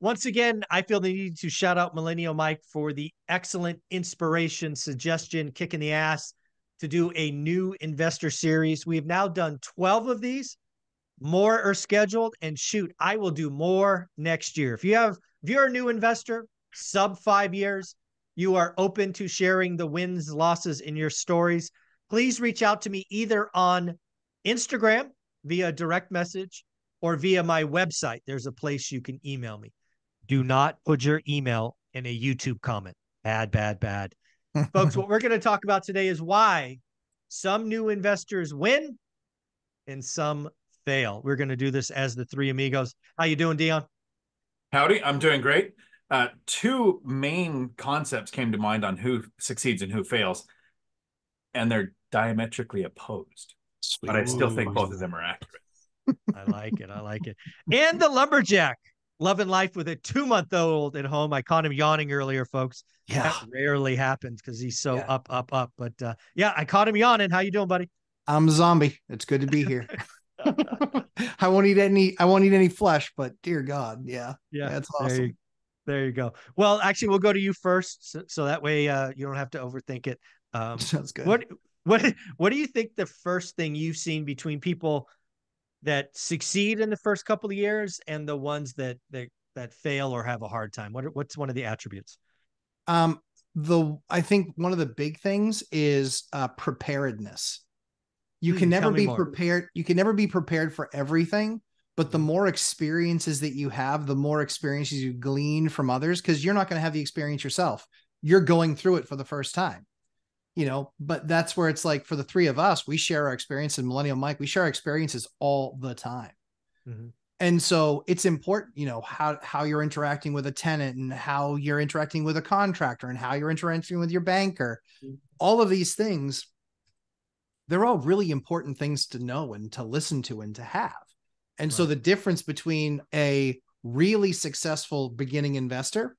once again, I feel the need to shout out Millennial Mike for the excellent inspiration, suggestion, kick in the ass to do a new investor series. We have now done 12 of these. More are scheduled, and shoot, I will do more next year. If you're a new investor, sub 5 years, you are open to sharing the wins, losses in your stories, please reach out to me either on Instagram via direct message or via my website. There's a place you can email me. Do not put your email in a YouTube comment. Bad, bad, bad. Folks, what we're going to talk about today is why some new investors win and some fail. We're going to do this as the three amigos. How you doing, Dion? Howdy, I'm doing great. Two main concepts came to mind on who succeeds and who fails, and they're diametrically opposed. Sweet. But I still think both of them are accurate. I like it. I like it. And the lumberjack, loving life with a 2-month-old at home. I caught him yawning earlier, folks. Yeah. That rarely happens because he's so up. But yeah, I caught him yawning. How you doing, buddy? I'm a zombie. It's good to be here. I won't eat any flesh, but dear God, yeah, that's awesome. There you go. Well, actually, we'll go to you first, so that way you don't have to overthink it. Sounds good. What do you think the first thing you've seen between people that succeed in the first couple of years and the ones that fail or have a hard time? What's one of the attributes? I think one of the big things is preparedness. You can never be prepared. You can never be prepared for everything, but the more experiences that you have, the more experiences you glean from others, because you're not going to have the experience yourself. You're going through it for the first time, but that's where it's like for the three of us, we share our experience, and Millennial Mike, we share our experiences all the time. Mm-hmm. And so it's important, how you're interacting with a tenant and how you're interacting with a contractor and how you're interacting with your banker. Mm-hmm. All of these things, they're all really important things to know and to listen to and to have. And so the difference between a really successful beginning investor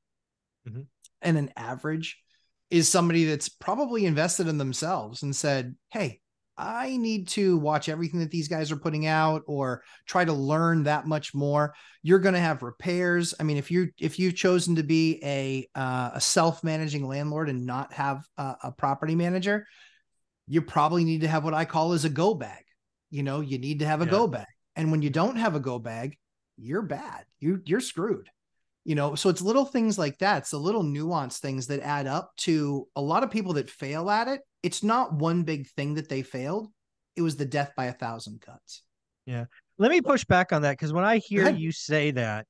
mm-hmm. and an average is somebody that's probably invested in themselves and said, hey, I need to watch everything that these guys are putting out or try to learn that much more. You're going to have repairs. I mean, if you've chosen to be a self-managing landlord and not have a property manager, you probably need to have what I call as a go bag. You need to have a go bag. And when you don't have a go bag, you're bad. You're screwed. So it's little things like that. It's the little nuanced things that add up to a lot of people that fail at it. It's not one big thing that they failed. It was the death by 1,000 cuts. Yeah. Let me push back on that, because when I hear you say that,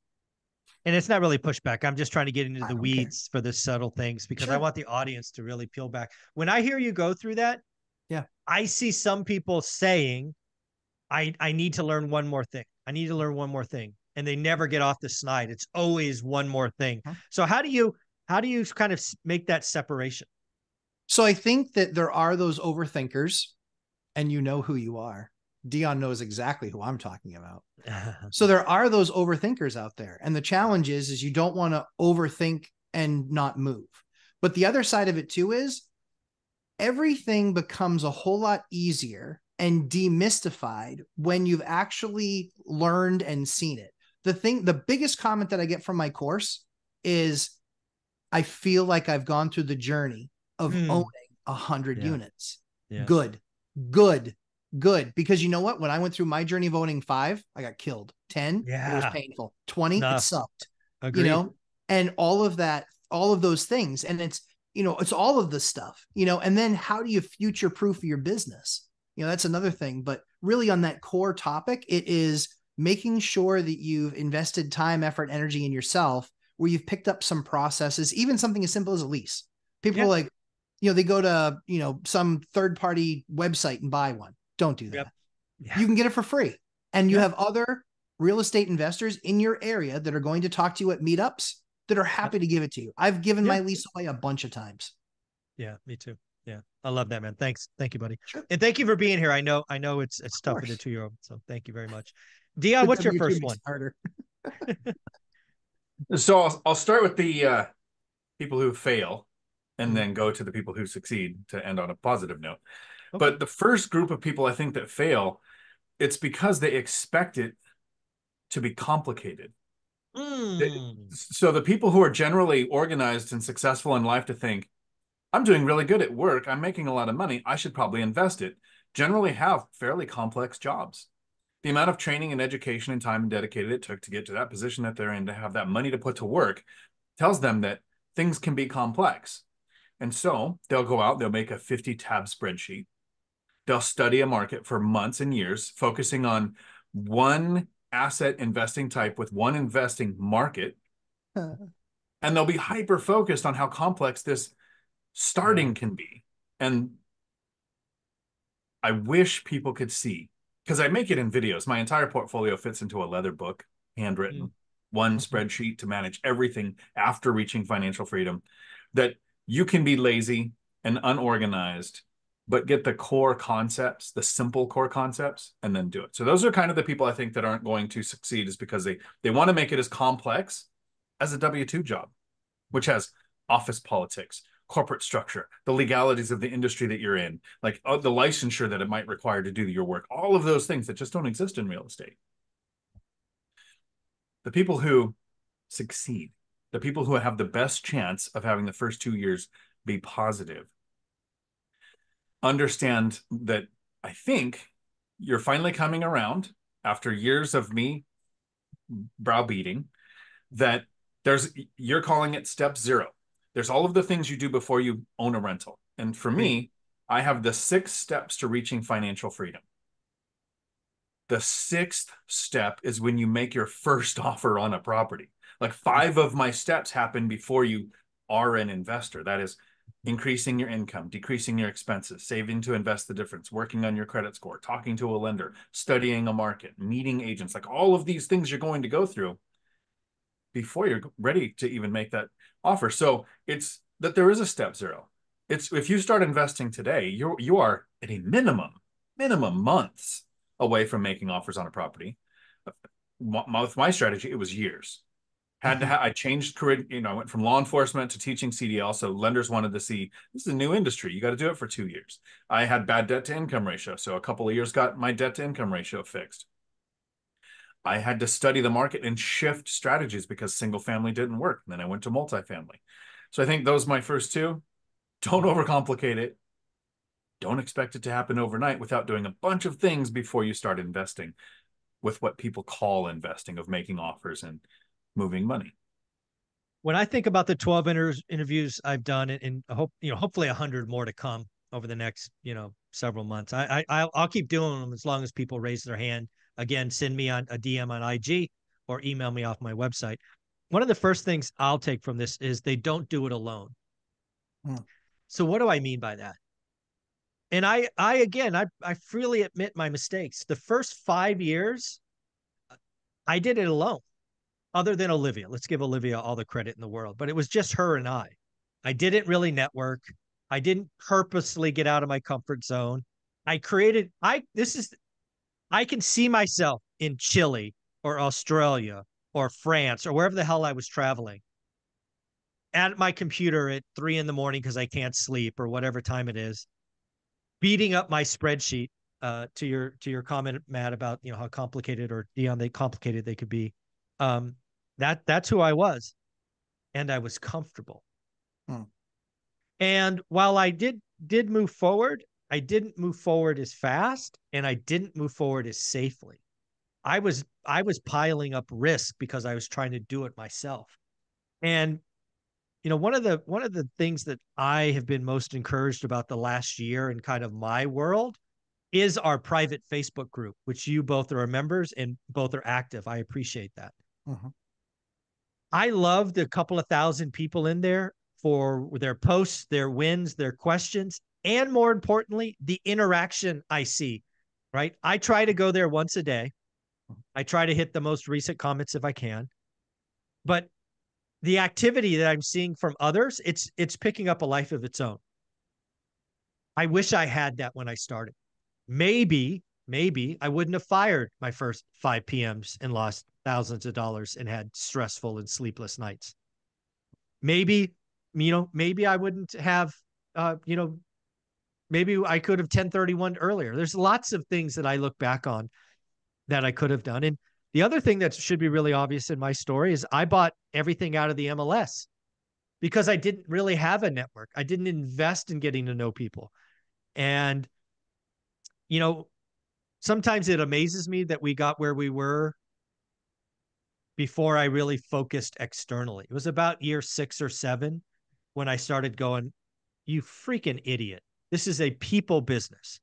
and it's not really pushback, I'm just trying to get into the weeds for the subtle things, because I want the audience to really peel back. When I hear you go through that, I see some people saying, I need to learn one more thing. I need to learn one more thing. And they never get off the snide. It's always one more thing. Huh? So how do you kind of make that separation? So I think that there are those overthinkers, and you know who you are. Dion knows exactly who I'm talking about. So there are those overthinkers out there. And the challenge is you don't want to overthink and not move. But the other side of it too is everything becomes a whole lot easier and demystified when you've actually learned and seen it. The biggest comment that I get from my course is, I feel like I've gone through the journey of owning 100 units. Yeah. Good. Because you know what? When I went through my journey of owning 5, I got killed. 10, it was painful. 20, it sucked. Agreed. And all of that, all of those things. And it's, it's all of this stuff, and then how do you future-proof your business? That's another thing. But really on that core topic, it is making sure that you've invested time, effort, energy in yourself, where you've picked up some processes, even something as simple as a lease. People are like, they go to, some third-party website and buy one. Don't do that. Yep. Yeah. You can get it for free. And you have other real estate investors in your area that are going to talk to you at meetups that are happy to give it to you. I've given my lease away a bunch of times. Yeah, me too. Yeah. I love that, man. Thanks. Thank you, buddy. Sure. And thank you for being here. I know it's tough with a 2-year-old. So thank you very much. Dion, what's your first one? Harder. So I'll start with the people who fail and then go to the people who succeed to end on a positive note. Okay. But the first group of people I think that fail, it's because they expect it to be complicated. So the people who are generally organized and successful in life to think, I'm doing really good at work, I'm making a lot of money, I should probably invest it, generally have fairly complex jobs. The amount of training and education and time dedicated it took to get to that position that they're in, to have that money to put to work, tells them that things can be complex. And so they'll go out, they'll make a 50-tab spreadsheet. They'll study a market for months and years, focusing on one asset investing type with one investing market. And they'll be hyper focused on how complex this starting can be. And I wish people could see, because I make it in videos. My entire portfolio fits into a leather book, handwritten, one spreadsheet to manage everything after reaching financial freedom, that you can be lazy and unorganized, but get the core concepts, the simple core concepts, and then do it. So those are kind of the people I think that aren't going to succeed, is because they want to make it as complex as a W-2 job, which has office politics, corporate structure, the legalities of the industry that you're in, like the licensure that it might require to do your work, all of those things that just don't exist in real estate. The people who succeed, the people who have the best chance of having the first 2 years be positive, understand that I think you're finally coming around after years of me browbeating, that you're calling it step 0. There's all of the things you do before you own a rental. And for me, I have the 6 steps to reaching financial freedom. The 6th step is when you make your first offer on a property. Like 5 of my steps happen before you are an investor. That is increasing your income, decreasing your expenses, saving to invest the difference, working on your credit score, talking to a lender, studying a market, meeting agents, like all of these things you're going to go through before you're ready to even make that offer. So it's that there is a step 0. It's if you start investing today, you are at a minimum months away from making offers on a property. With my strategy, it was years. I changed career, I went from law enforcement to teaching CDL. So lenders wanted to see, this is a new industry. You got to do it for 2 years. I had bad debt to income ratio. So a couple of years got my debt to income ratio fixed. I had to study the market and shift strategies because single family didn't work. And then I went to multifamily. So I think those are my first 2. Don't overcomplicate it. Don't expect it to happen overnight without doing a bunch of things before you start investing with what people call investing, of making offers and moving money. When I think about the 12 interviews I've done, and hopefully 100 more to come over the next, several months, I'll keep doing them as long as people raise their hand. Again, send me on a DM on IG or email me off my website. One of the first things I'll take from this is they don't do it alone. So what do I mean by that? And I freely admit my mistakes. The first 5 years, I did it alone, other than Olivia. Let's give Olivia all the credit in the world, but it was just her and I. I didn't really network. I didn't purposely get out of my comfort zone. I can see myself in Chile or Australia or France or wherever the hell I was traveling, at my computer at 3 a.m. because I can't sleep or whatever time it is, beating up my spreadsheet. To your comment, Matt, about how complicated, or Dion, complicated they could be. That's who I was, and I was comfortable. And while I did move forward, I didn't move forward as fast, and I didn't move forward as safely. I was piling up risk because I was trying to do it myself. And one of the things that I have been most encouraged about the last year in kind of my world is our private Facebook group, which you both are members and both are active. I appreciate that. I love the couple of thousand people in there for their posts, their wins, their questions, and more importantly, the interaction I see, right? I try to go there once a day. I try to hit the most recent comments if I can. But the activity that I'm seeing from others, it's picking up a life of its own. I wish I had that when I started. Maybe I wouldn't have fired my first 5 PMs and lost thousands of dollars and had stressful and sleepless nights. Maybe I wouldn't have, maybe I could have 1031 earlier. There's lots of things that I look back on that I could have done. And The other thing that should be really obvious in my story is I bought everything out of the MLS because I didn't really have a network. I didn't invest in getting to know people. And, you know, sometimes it amazes me that we got where we were before I really focused externally. It was about year 6 or 7 when I started going, you freaking idiot. This is a people business.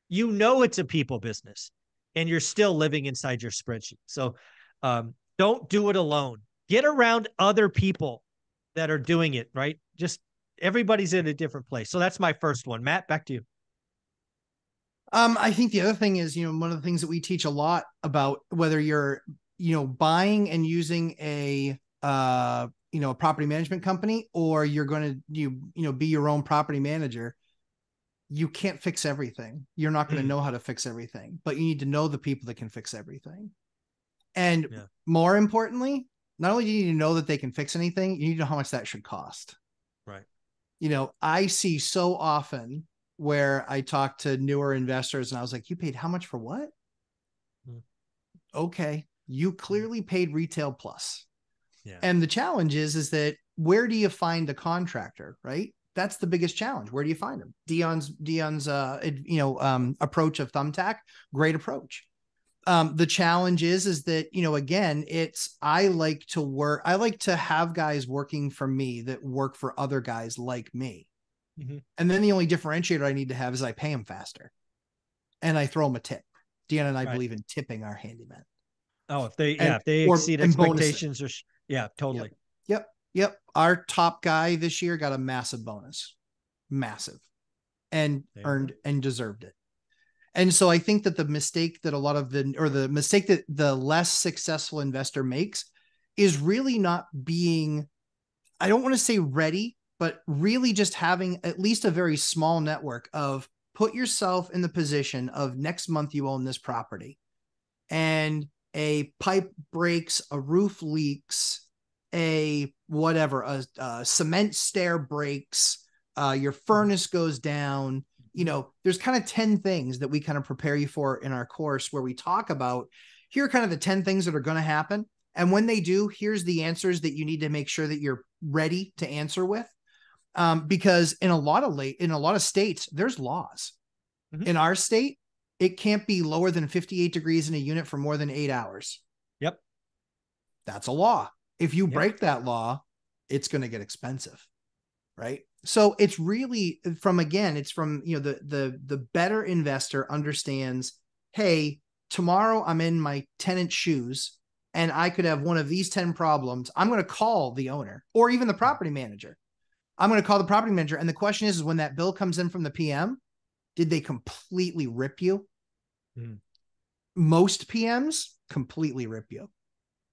You know it's a people business, and you're still living inside your spreadsheet. So don't do it alone. Get around other people that are doing it, right? Just everybody's in a different place. So that's my first one. Matt, back to you. I think the other thing is, one of the things that we teach a lot about, whether you're, buying and using a property management company, or you're going to, be your own property manager, you can't fix everything. You're not going to know how to fix everything, but you need to know the people that can fix everything. And more importantly, not only do you need to know that they can fix anything, you need to know how much that should cost. Right. I see so often where I talk to newer investors and I was like, you paid how much for what? Okay. You clearly paid retail plus. Yeah. And the challenge is that where do you find a contractor, right? That's the biggest challenge. Where do you find them? Dion's approach of Thumbtack, great approach. The challenge is that, again, I like to have guys working for me that work for other guys like me. Mm-hmm. And then the only differentiator I need to have is I pay them faster and I throw them a tip. Dion and I believe in tipping our handyman. Oh, if they exceed expectations, totally. Yep. Our top guy this year got a massive bonus, and earned and deserved it. And so I think that the mistake that the less successful investor makes is really not being, I don't want to say ready, but really just having at least a very small network of, put yourself in the position of next month you own this property and a pipe breaks, a roof leaks, a cement stair breaks, your furnace goes down. There's kind of 10 things that we kind of prepare you for in our course, where we talk about, here are kind of the 10 things that are going to happen. And when they do, here's the answers that you need to make sure that you're ready to answer with. Because in a lot of states, there's laws. Mm-hmm. In our state, it can't be lower than 58 degrees in a unit for more than 8 hours. Yep. That's a law. If you break that law, it's going to get expensive. Right. So it's really the better investor understands, hey, tomorrow I'm in my tenant shoes and I could have one of these 10 problems. I'm going to call the owner or even the property manager. I'm going to call the property manager. And the question is when that bill comes in from the PM, did they completely rip you? Most PMs completely rip you.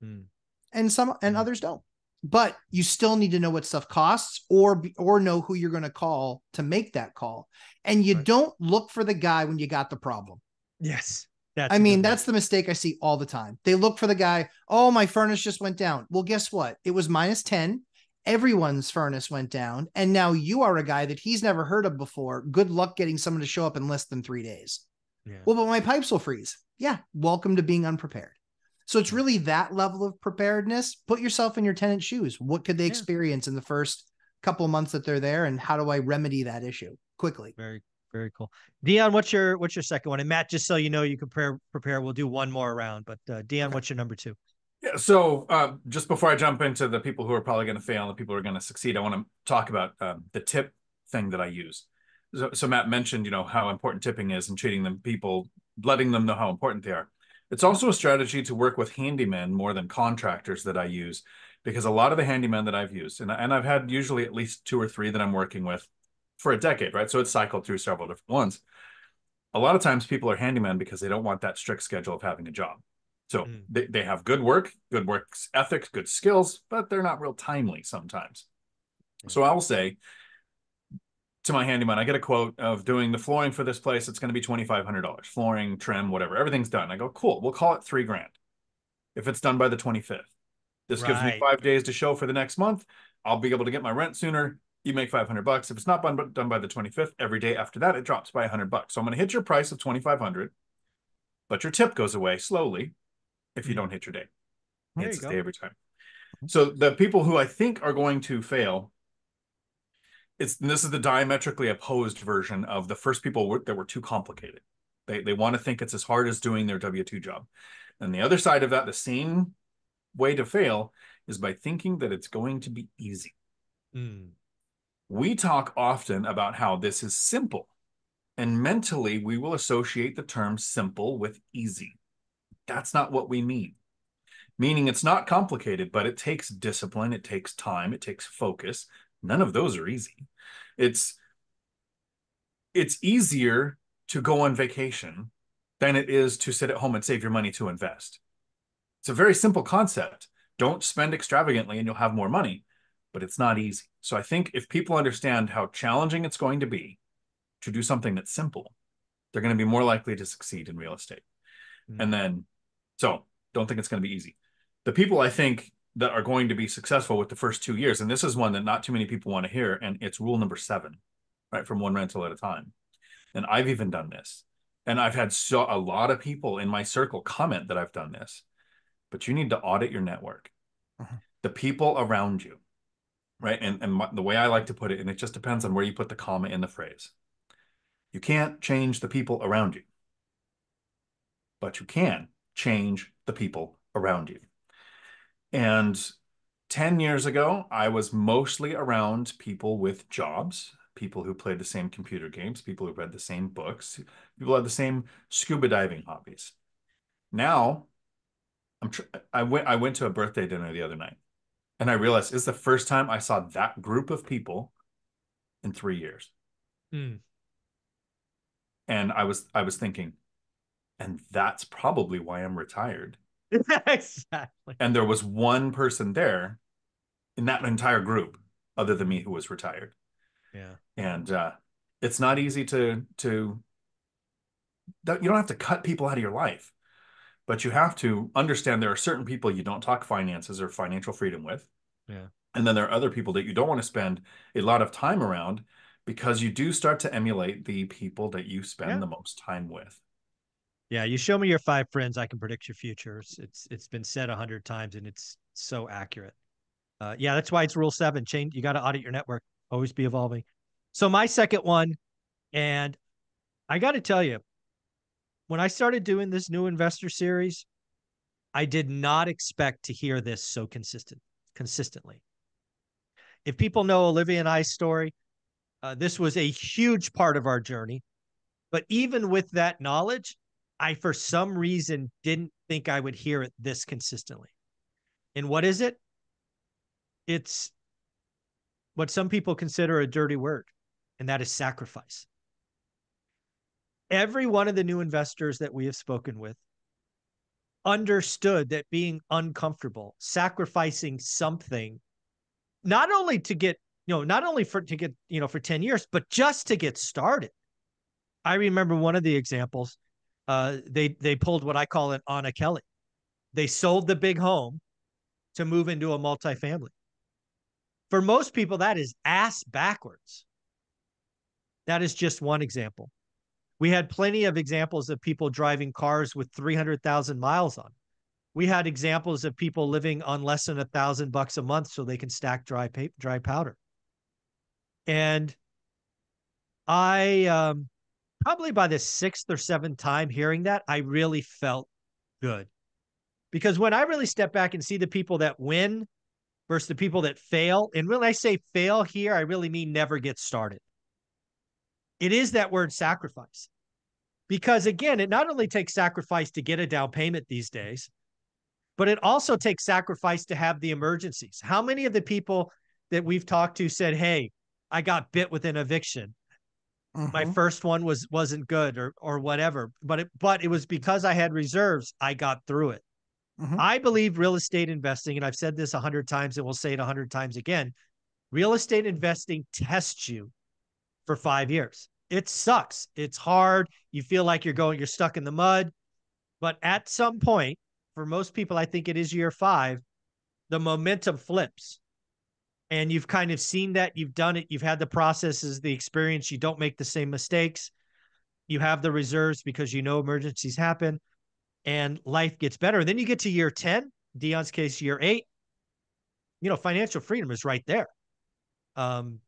And others don't. But you still need to know what stuff costs or know who you're going to call to make that call. And you don't look for the guy when you got the problem. Yes. That's the mistake I see all the time. They look for the guy. Oh, my furnace just went down. Well, guess what? It was -10. Everyone's furnace went down. And now you are a guy that he's never heard of before. Good luck getting someone to show up in less than 3 days. Yeah. Well, but my pipes will freeze. Yeah. Welcome to being unprepared. So it's really that level of preparedness. Put yourself in your tenant's shoes. What could they experience in the first couple of months that they're there? And how do I remedy that issue quickly? Very, very cool. Dion, what's your second one? And Matt, just so you know, you can prepare. We'll do one more round, but Dion, what's your number 2? Yeah. So just before I jump into the people who are probably going to fail and the people who are going to succeed, I want to talk about the tip thing that I use. So Matt mentioned, how important tipping is and treating them people, letting them know how important they are. It's also a strategy to work with handymen more than contractors that I use, because a lot of the handymen that I've used, and I've had usually at least 2 or 3 that I'm working with for a decade, right? So it's cycled through several different ones. A lot of times people are handymen because they don't want that strict schedule of having a job. So they have good work ethics, good skills, but they're not real timely sometimes. So I will say to my handyman, I get a quote of doing the flooring for this place. It's going to be $2,500. Flooring, trim, whatever. Everything's done. I go, cool. We'll call it $3,000 if it's done by the 25th. This gives me 5 days to show for the next month. I'll be able to get my rent sooner. You make $500. If it's not done by the 25th, every day after that, it drops by $100. So I'm going to hit your price of $2,500, but your tip goes away slowly if you don't hit your day. There It's you a go. day every time. So the people who I think are going to fail, this is the diametrically opposed version of the first people that were too complicated. They want to think it's as hard as doing their W-2 job. And the other side of that, the same way to fail is by thinking that it's going to be easy. We talk often about how this is simple, and mentally we will associate the term simple with easy. That's not what we mean. Meaning it's not complicated, but it takes discipline, it takes time, it takes focus. None of those are easy. It's easier to go on vacation than it is to sit at home and save your money to invest. It's a very simple concept. Don't spend extravagantly and you'll have more money, but it's not easy. So I think if people understand how challenging it's going to be to do something that's simple, they're going to be more likely to succeed in real estate. And then, so don't think it's going to be easy. The people I think that are going to be successful with the first 2 years, and this is one that not too many people want to hear, and it's rule number 7, right? From one rental at a time. And I've even done this. And I've had a lot of people in my circle comment that I've done this. But you need to audit your network, the people around you, right? And the way I like to put it, and it just depends on where you put the comma in the phrase. You can't change the people around you, but you can change the people around you. And 10 years ago, I was mostly around people with jobs, people who played the same computer games, people who read the same books, people who had the same scuba diving hobbies. Now, I went to a birthday dinner the other night, and I realized it's the first time I saw that group of people in 3 years. And I was thinking, and that's probably why I'm retired. Exactly. And there was one person there in that entire group other than me who was retired. Yeah. And it's not easy you don't have to cut people out of your life, but you have to understand there are certain people you don't talk finances or financial freedom with. Yeah. And then there are other people that you don't want to spend a lot of time around, because you do start to emulate the people that you spend the most time with. Yeah, you show me your 5 friends, I can predict your future. It's been said 100 times, and it's so accurate. Yeah, that's why it's rule 7. Change. You got to audit your network. Always be evolving. So my second one, and I got to tell you, when I started doing this new investor series, I did not expect to hear this so consistently. If people know Olivia and I's story, this was a huge part of our journey. But even with that knowledge, I, for some reason, didn't think I would hear it this consistently. And what is it? It's what some people consider a dirty word, and that is sacrifice. Every one of the new investors that we have spoken with understood that being uncomfortable, sacrificing something, not only to get, not only for 10 years, but just to get started. I remember one of the examples, they pulled what I call an Anna Kelly. They sold the big home to move into a multifamily. For most people, that is ass backwards. That is just one example. We had plenty of examples of people driving cars with 300,000 miles on. We had examples of people living on less than $1,000 a month so they can stack dry powder. And I, probably by the 6th or 7th time hearing that, I really felt good. Because when I really step back and see the people that win versus the people that fail, and when I say fail here, I really mean never get started. It is that word sacrifice. Because again, it not only takes sacrifice to get a down payment these days, but it also takes sacrifice to have the emergencies. How many of the people that we've talked to said, hey, I got bit with an eviction. My first one wasn't good or whatever, but it was because I had reserves. I got through it. I believe real estate investing, and I've said this 100 times and we'll say it 100 times again, real estate investing tests you for 5 years. It sucks. It's hard. You feel like you're stuck in the mud. But at some point, for most people, I think it is year 5, the momentum flips. And you've kind of seen that. You've done it. You've had the processes, the experience. You don't make the same mistakes. You have the reserves because you know emergencies happen. and life gets better. And then you get to year 10, Dion's case, year 8, financial freedom is right there. Um,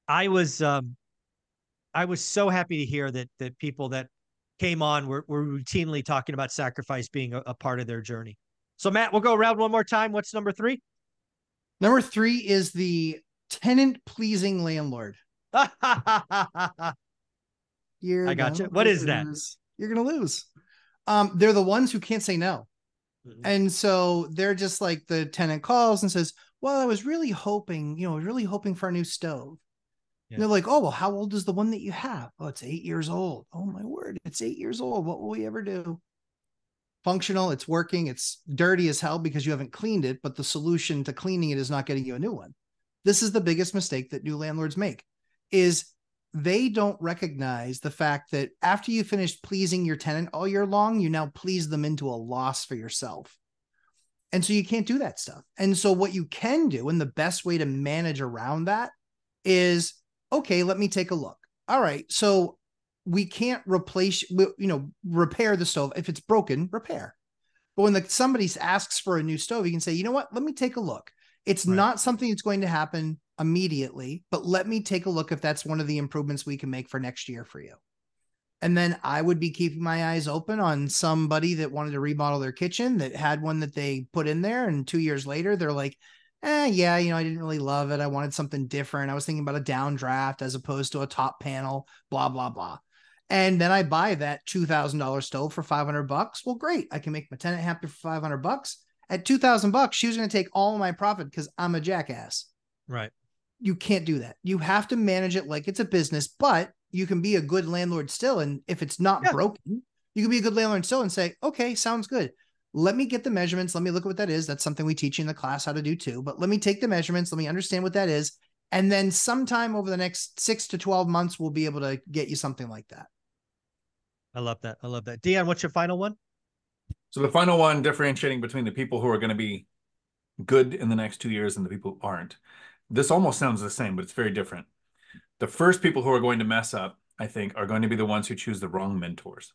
I was so happy to hear that people that came on were routinely talking about sacrifice being a part of their journey. So Matt, we'll go around one more time. What's number 3? Number 3 is the tenant pleasing landlord. I got you. What is that? You're going to lose. They're the ones who can't say no. Mm-hmm. And so they're just like, the tenant calls and says, well, I was really hoping for a new stove. Yeah. They're like, oh, well, how old is the one that you have? Oh, it's 8 years old. Oh my word. It's 8 years old. What will we ever do? Functional. It's working. It's dirty as hell because you haven't cleaned it, but the solution to cleaning it is not getting you a new one. This is the biggest mistake that new landlords make, is they don't recognize the fact that after you finish pleasing your tenant all year long, you now please them into a loss for yourself. And so you can't do that stuff. And so what you can do, and the best way to manage around that is, okay, let me take a look. All right. So we can't replace, repair the stove. If it's broken, repair. But when somebody asks for a new stove, you can say, you know what, let me take a look. It's not something that's going to happen immediately, but let me take a look if that's one of the improvements we can make for next year for you. And then I would be keeping my eyes open on somebody that wanted to remodel their kitchen that had one that they put in there. And 2 years later, they're like, yeah, I didn't really love it. I wanted something different. I was thinking about a downdraft as opposed to a top panel, blah, blah, blah. And then I buy that $2,000 stove for $500. Well, great. I can make my tenant happy for $500. At $2,000, she was going to take all of my profit because I'm a jackass. Right. You can't do that. You have to manage it like it's a business, but you can be a good landlord still. And if it's not broken, you can be a good landlord still and say, okay, sounds good. Let me get the measurements. Let me look at what that is. That's something we teach in the class how to do too, but let me take the measurements. Let me understand what that is. And then sometime over the next 6 to 12 months, we'll be able to get you something like that. I love that. I love that. Dion, what's your final one? So the final one, differentiating between the people who are going to be good in the next 2 years and the people who aren't. This almost sounds the same, but it's very different. The first people who are going to mess up, I think, are going to be the ones who choose the wrong mentors.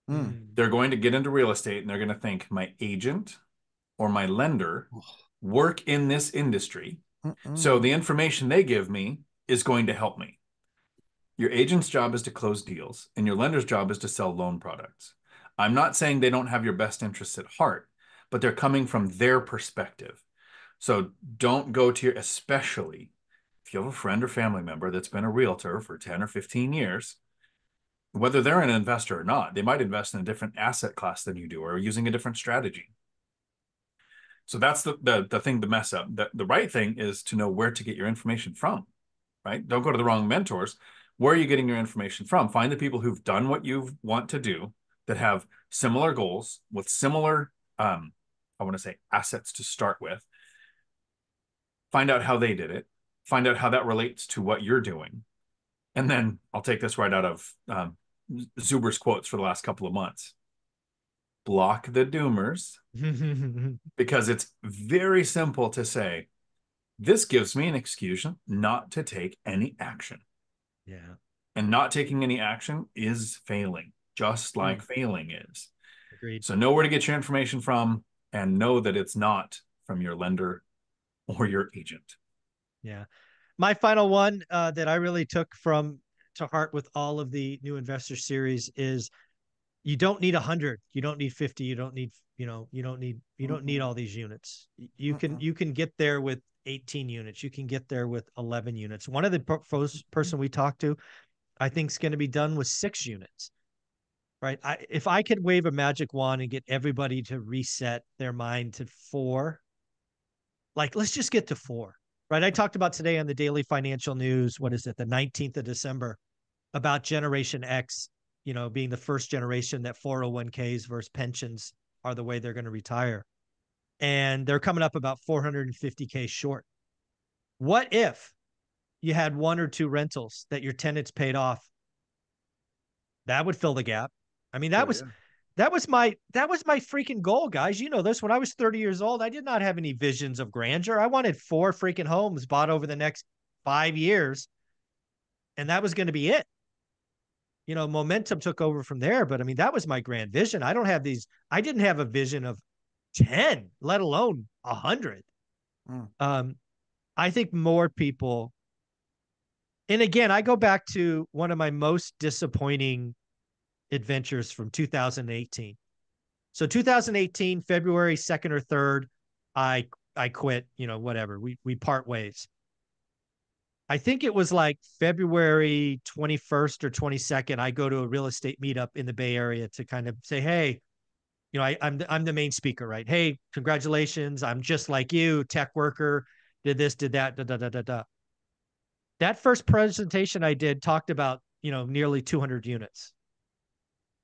They're going to get into real estate and they're going to think my agent or my lender work in this industry. So the information they give me is going to help me. Your agent's job is to close deals and your lender's job is to sell loan products. I'm not saying they don't have your best interests at heart, but they're coming from their perspective. So don't go to especially if you have a friend or family member that's been a realtor for 10 or 15 years, whether they're an investor or not, they might invest in a different asset class than you do or using a different strategy. So that's the thing to mess up. The right thing is to know where to get your information from, right? Don't go to the wrong mentors. Where are you getting your information from? Find the people who've done what you want to do, that have similar goals with similar, I want to say, assets to start with. Find out how they did it. Find out how that relates to what you're doing. And then I'll take this right out of Zuber's quotes for the last couple of months. Block the doomers, because it's very simple to say, this gives me an excuse not to take any action. Yeah. And not taking any action is failing, just like failing is. Agreed. So know where to get your information from and know that it's not from your lender or your agent. Yeah. My final one that I really took to heart with all of the new investor series is, you don't need 100, you don't need 50, you don't need, you don't need all these units. You can get there with 18 units. You can get there with 11 units. One of the person we talked to, I think, is going to be done with 6 units. Right. If I could wave a magic wand and get everybody to reset their mind to 4, like, let's just get to 4. Right. I talked about today on the Daily Financial News, what is it, the 19th of December, about Generation X, being the first generation that 401ks versus pensions are the way they're going to retire. And they're coming up about 450K short. What if you had 1 or 2 rentals that your tenants paid off? That would fill the gap. I mean, that was my freaking goal, guys. You know this. When I was 30 years old, I did not have any visions of grandeur. I wanted 4 freaking homes bought over the next 5 years, and that was going to be it. momentum took over from there. But I mean, that was my grand vision. I didn't have a vision of 10, let alone 100. I think more people, and again, I go back to one of my most disappointing adventures from 2018. So 2018, February 2nd or 3rd, I quit, whatever. We part ways. I think it was like February 21st or 22nd. I go to a real estate meetup in the Bay Area to kind of say, hey, I'm the main speaker, right? Hey, congratulations. I'm just like you, tech worker, did this, did that, da, da, da, da, da. That first presentation I did talked about, nearly 200 units.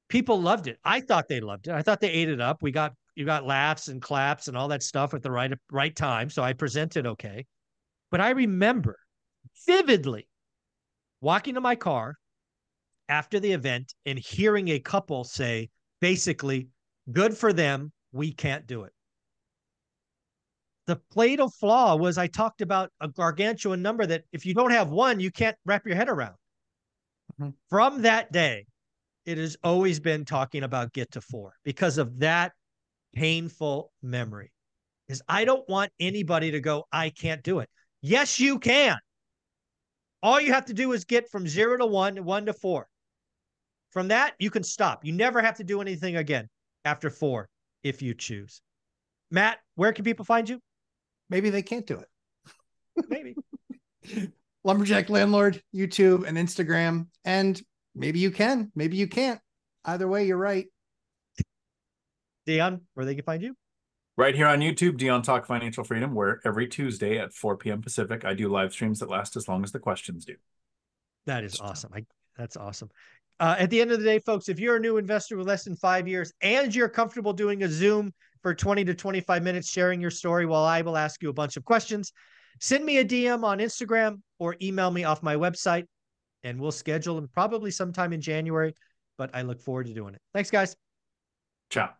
People loved it. I thought they loved it. I thought they ate it up. You got laughs and claps and all that stuff at the right time. So I presented okay. But I remember vividly walking to my car after the event and hearing a couple say, basically, good for them, we can't do it. The fatal flaw was I talked about a gargantuan number that if you don't have one, you can't wrap your head around. From that day, it has always been talking about get to 4 because of that painful memory. Is I don't want anybody to go, I can't do it. Yes, you can. All you have to do is get from 0 to 1, 1 to 4. From that, you can stop. You never have to do anything again after 4 if you choose. Matt, where can people find you? Maybe they can't do it. Maybe. Lumberjack Landlord, YouTube and Instagram. And maybe you can, maybe you can't. Either way, you're right. Dion, where they can find you? Right here on YouTube, Dion Talk Financial Freedom, where every Tuesday at 4 p.m. Pacific, I do live streams that last as long as the questions do. That is awesome. That's awesome. At the end of the day, folks, if you're a new investor with less than 5 years and you're comfortable doing a Zoom for 20 to 25 minutes, sharing your story while I will ask you a bunch of questions, send me a DM on Instagram or email me off my website, and we'll schedule them probably sometime in January, but I look forward to doing it. Thanks, guys. Ciao.